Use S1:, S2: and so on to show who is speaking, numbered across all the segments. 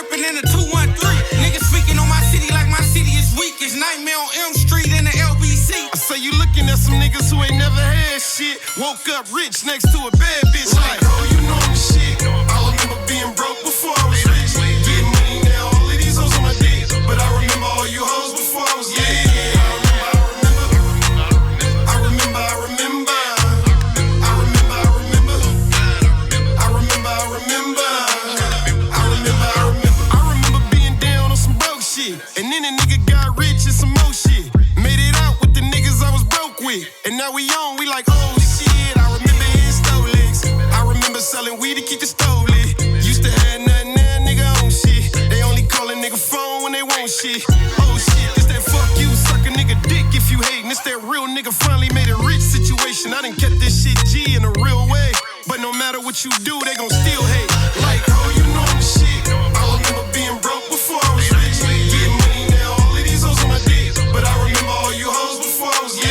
S1: dripping in the 213. Niggas speaking on my city like my city is weak. It's Nightmare on Elm Street in the LBC.
S2: I say you looking at some niggas who ain't never had shit. Woke up rich next to a bad bitch like, oh, you know I'm shit. I remember being broke before I was rich. Getting money now, all of these hoes on my dick. But I remember all you hoes before I was lit. And then a nigga got rich and some more shit. Made it out with the niggas I was broke with. And now we on, we like, oh shit. I remember hitting Stolex. I remember selling weed to keep the stove lit. Used to have nothing, now nigga on shit. They only call a nigga phone when they want shit. Oh shit, this that fuck you, suck a nigga dick if you hatin'. This that real nigga finally made a rich situation. I done kept this shit G in a real way. But no matter what you do, they gon' still hate. Like, oh, you know I'm shit. I remember being broke before I was rich. Getting money now, all of these hoes on my dick. But I remember all you hoes before I was lit.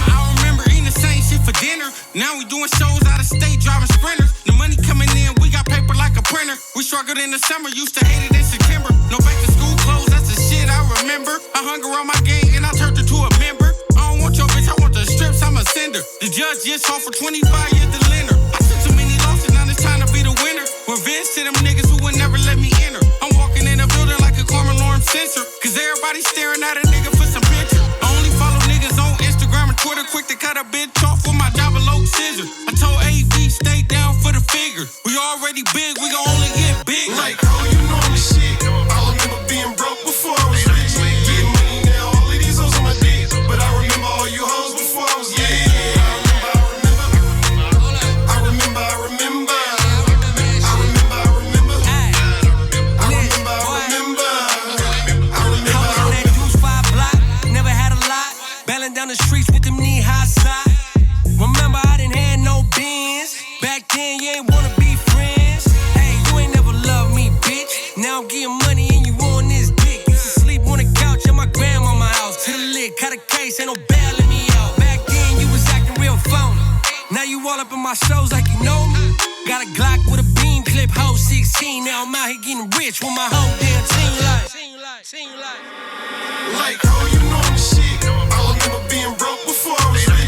S1: I remember eating the same shit for dinner. Now we doing shows out of state, driving sprinters. The money coming in, we got paper like a printer. We struggled in the summer, used to hate it in September. No back to school clothes, that's the shit I remember. I hung around my gang and I turned her to a member. I don't want your bitch, I want the strips, I'm a sender. The judge just sold for 25 years to Leonard. I took too many losses, now it's time to be the winner. Revenge to them niggas who would never let me enter. I'm walking in a building like a Carmen Lawrence sensor. Cause everybody staring at a nigga for some picture. I only follow niggas on Instagram and Twitter, quick to cut a bitch off with my double oak scissor. I told AV, stay down for the figure. We already big, we gon' only get bigger.
S2: Like, oh, you know I'm shit. I remember being broke before I was rich. Getting money now, all of these hoes on my dick. But I remember all you hoes before I was lit.
S3: Down the streets with them knee-high side. Remember, I didn't have no beans. Back then, you ain't wanna be friends. Hey, you ain't never loved me, bitch. Now I'm getting money and you on this dick. Used to sleep on the couch at my grandmama's house. To the lid, cut a case, ain't no bailing me out. Back then, you was acting real phony. Now you all up in my shows like you know me. Got a Glock with a beam clip, hoe 16. Now I'm out here getting rich with my whole damn team
S2: like, oh, you know I'm shit. I remember being broke before I was rich.